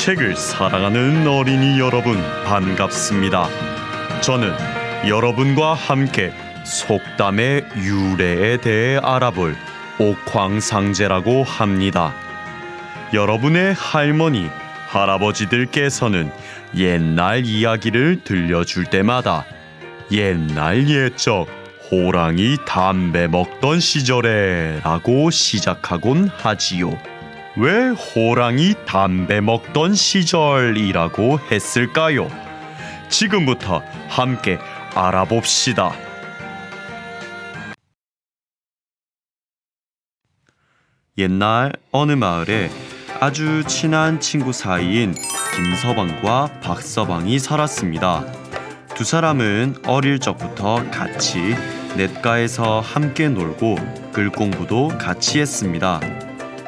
책을 사랑하는 어린이 여러분, 반갑습니다. 저는 여러분과 함께 속담의 유래에 대해 알아볼 옥황상제라고 합니다. 여러분의 할머니, 할아버지들께서는 옛날 이야기를 들려줄 때마다 옛날 옛적 호랑이 담배 먹던 시절에 라고 시작하곤 하지요. 왜 호랑이 담배 먹던 시절이라고 했을까요? 지금부터 함께 알아봅시다. 옛날 어느 마을에 아주 친한 친구 사이인 김서방과 박서방이 살았습니다. 두 사람은 어릴 적부터 같이 냇가에서 함께 놀고 글 공부도 같이 했습니다.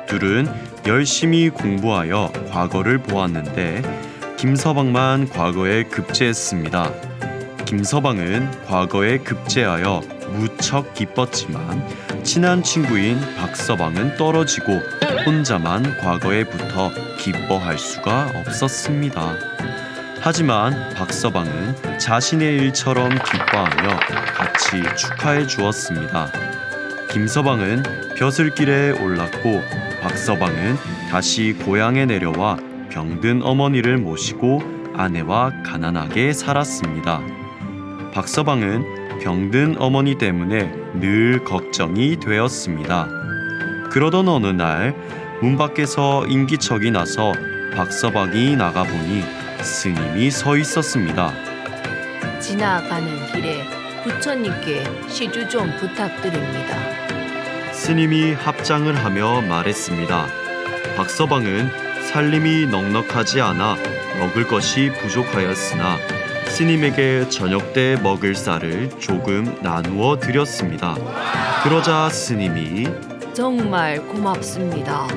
둘은 열심히 공부하여 과거를 보았는데 김서방만 과거에 급제했습니다. 김서방은 과거에 급제하여 무척 기뻤지만 친한 친구인 박서방은 떨어지고 혼자만 과거에 붙어 기뻐할 수가 없었습니다. 하지만 박서방은 자신의 일처럼 기뻐하며 같이 축하해 주었습니다. 김서방은 벼슬길에 올랐고 박서방은 다시 고향에 내려와 병든 어머니를 모시고 아내와 가난하게 살았습니다. 박서방은 병든 어머니 때문에 늘 걱정이 되었습니다. 그러던 어느 날 문 밖에서 인기척이 나서 박서방이 나가보니 스님이 서 있었습니다. 지나가는 길에 부처님께 시주 좀 부탁드립니다. 스님이 합장을 하며 말했습니다. 박서방은 살림이 넉넉하지 않아 먹을 것이 부족하였으나 스님에게 저녁 때 먹을 쌀을 조금 나누어 드렸습니다. 그러자 스님이 정말 고맙습니다.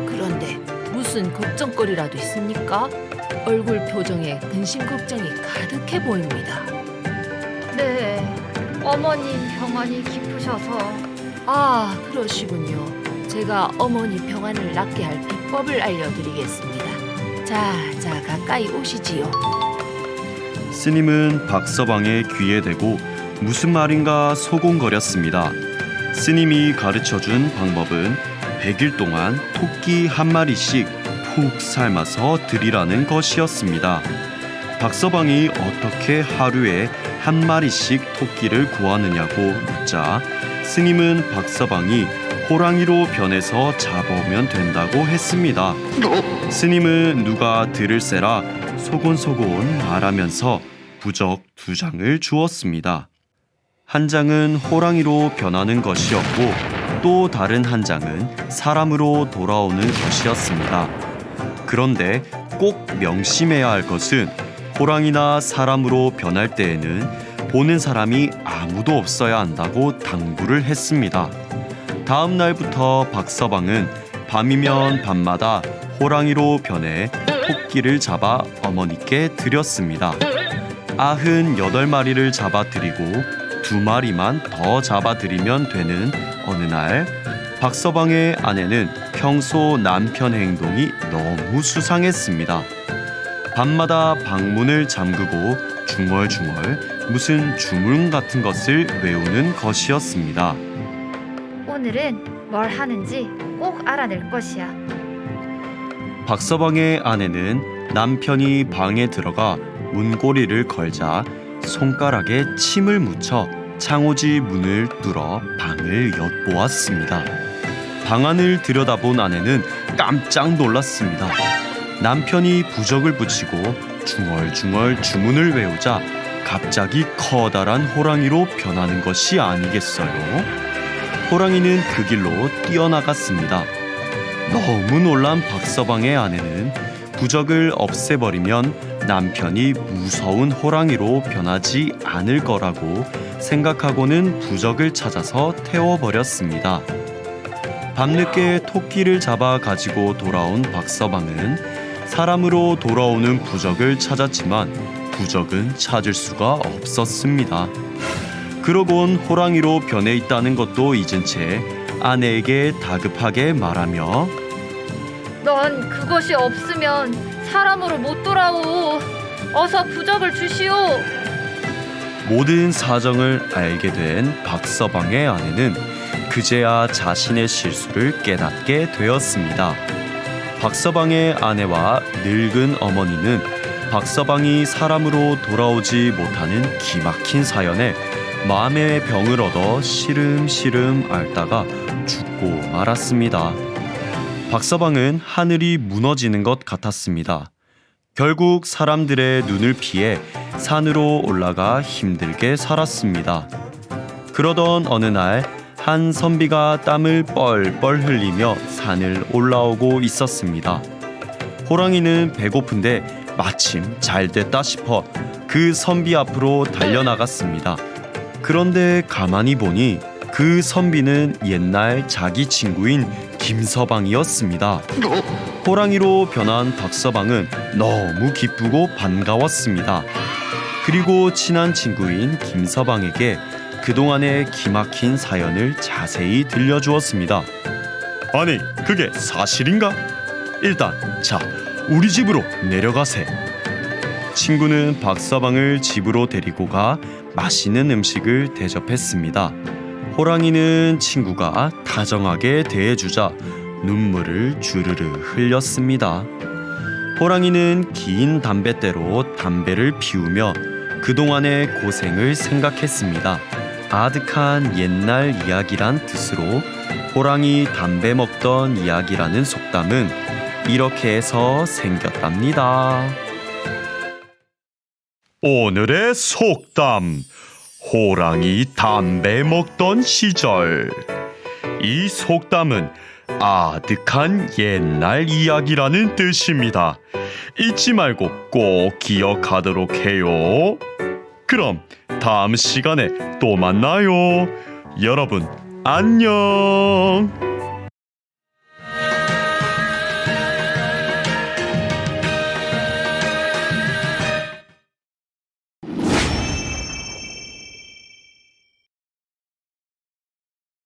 그런데 무슨 걱정거리라도 있습니까? 얼굴 표정에 근심 걱정이 가득해 보입니다. 네, 어머님 병환이 깊으셔서. 아, 그러시군요. 제가 어머니 병환을 낫게 할 비법을 알려드리겠습니다. 자, 가까이 오시지요. 스님은 박서방의 귀에 대고 무슨 말인가 소곤거렸습니다. 스님이 가르쳐준 방법은 100일 동안 토끼 한 마리씩 푹 삶아서 드리라는 것이었습니다. 박서방이 어떻게 하루에 한 마리씩 토끼를 구하느냐고 묻자 스님은 박서방이 호랑이로 변해서 잡아오면 된다고 했습니다. 스님은 누가 들을세라 소곤소곤 말하면서 부적 2장을 주었습니다. 한 장은 호랑이로 변하는 것이었고 또 다른 한 장은 사람으로 돌아오는 것이었습니다. 그런데 꼭 명심해야 할 것은 호랑이나 사람으로 변할 때에는 보는 사람이 아무도 없어야 한다고 당부를 했습니다. 다음 날부터 박서방은 밤이면 밤마다 호랑이로 변해 토끼를 잡아 어머니께 드렸습니다. 98마리를 잡아드리고 2마리만 더 잡아드리면 되는 어느 날 박서방의 아내는 평소 남편 행동이 너무 수상했습니다. 밤마다 방문을 잠그고 중얼중얼 무슨 주문 같은 것을 외우는 것이었습니다. 오늘은 뭘 하는지 꼭 알아낼 것이야. 박서방의 아내는 남편이 방에 들어가 문고리를 걸자 손가락에 침을 묻혀 창호지 문을 뚫어 방을 엿보았습니다. 방 안을 들여다본 아내는 깜짝 놀랐습니다. 남편이 부적을 붙이고 중얼중얼 주문을 외우자 갑자기 커다란 호랑이로 변하는 것이 아니겠어요? 호랑이는 그 길로 뛰어나갔습니다. 너무 놀란 박서방의 아내는 부적을 없애버리면 남편이 무서운 호랑이로 변하지 않을 거라고 생각하고는 부적을 찾아서 태워버렸습니다. 밤늦게 토끼를 잡아 가지고 돌아온 박서방은 사람으로 돌아오는 부적을 찾았지만 부적은 찾을 수가 없었습니다. 그러곤 호랑이로 변해 있다는 것도 잊은 채 아내에게 다급하게 말하며 넌 그것이 없으면 사람으로 못 돌아오. 어서 부적을 주시오. 모든 사정을 알게 된 박서방의 아내는 그제야 자신의 실수를 깨닫게 되었습니다. 박서방의 아내와 늙은 어머니는 박서방이 사람으로 돌아오지 못하는 기막힌 사연에 마음의 병을 얻어 시름시름 앓다가 죽고 말았습니다. 박서방은 하늘이 무너지는 것 같았습니다. 결국 사람들의 눈을 피해 산으로 올라가 힘들게 살았습니다. 그러던 어느 날 한 선비가 땀을 뻘뻘 흘리며 산을 올라오고 있었습니다. 호랑이는 배고픈데 마침 잘됐다 싶어 그 선비 앞으로 달려나갔습니다. 그런데 가만히 보니 그 선비는 옛날 자기 친구인 김서방이었습니다. 호랑이로 변한 박서방은 너무 기쁘고 반가웠습니다. 그리고 친한 친구인 김서방에게 그동안의 기막힌 사연을 자세히 들려주었습니다. 아니, 그게 사실인가? 일단 자, 우리 집으로 내려가세. 친구는 박서방을 집으로 데리고 가 맛있는 음식을 대접했습니다. 호랑이는 친구가 다정하게 대해주자 눈물을 주르르 흘렸습니다. 호랑이는 긴 담뱃대로 담배를 피우며 그동안의 고생을 생각했습니다. 아득한 옛날 이야기란 뜻으로 호랑이 담배 먹던 이야기라는 속담은 이렇게 해서 생겼답니다. 오늘의 속담, 호랑이 담배 먹던 시절. 이 속담은 아득한 옛날 이야기라는 뜻입니다. 잊지 말고 꼭 기억하도록 해요. 그럼 다음 시간에 또 만나요. 여러분, 안녕.